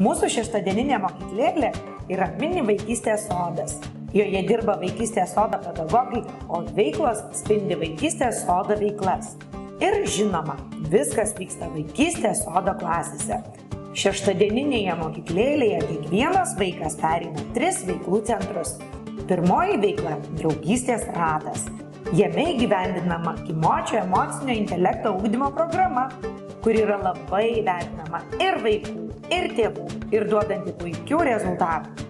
Mūsų šeštadieninė mokyklėlė yra mini vaikystės sodas. Joje dirba vaikystės sodo pedagogai, o veiklos spindi vaikystės sodo veiklas. Ir žinoma, viskas vyksta vaikystės sodo klasėse. Šeštadieninėje mokyklėlėje kiekvienas vaikas pereina 3 veiklų centrus. Pirmoji veikla – draugystės ratas. Jame įgyvendinama Kimočio emocinio intelekto ugdymo programa, kuri yra labai vertinama ir vaikų, ir tėvų, ir duodanti puikių rezultatų.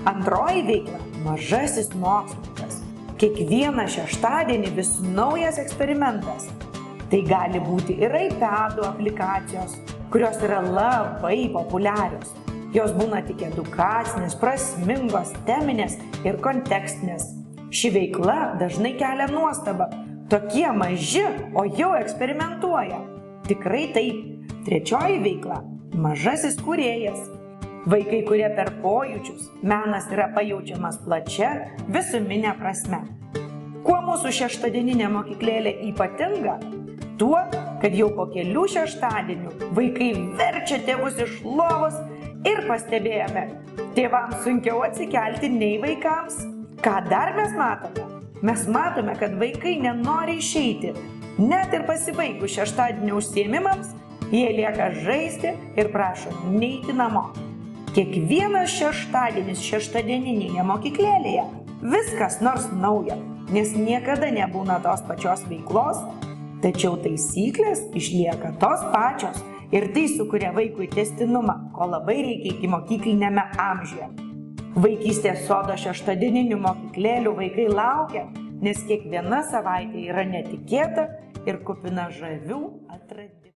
Antroji veikla – mažasis mokslininkas. Kiekvieną šeštadienį vis naujas eksperimentas. Tai gali būti ir iPadų aplikacijos, kurios yra labai populiarios. Jos būna tik edukacinės, prasmingos, teminės ir kontekstinės. Ši veikla dažnai kelia nuostabą. Tokie maži, o jau eksperimentuoja. Tikrai taip. Trečioji veikla – mažasis kūrėjas. Vaikai kuria per pojūčius. Menas yra pajaučiamas plačia, visuminė prasme. Kuo mūsų šeštadieninė mokyklėlė ypatinga? Tuo, kad jau po kelių šeštadienių vaikai verčia tėvus iš lovos ir pastebėjome, tėvams sunkiau atsikelti nei vaikams. Ką dar mes matome? Mes matome, kad vaikai nenori išeiti. Net ir pasibaigus šeštadienio užsiėmimams, jie lieka žaisti ir prašo neiti namo. Kiekvienas šeštadienis šeštadieninėje mokyklėlėje viskas nors nauja, nes niekada nebūna tos pačios veiklos, tačiau taisyklės išlieka tos pačios ir tai sukuria vaikui tęstinumą, ko labai reikia ikimokyklinėme amžiuje. Vaikystės sodo šeštadieninių mokyklėlių vaikai laukia, nes kiekviena savaitė yra netikėta ir kupina žavių atradimų.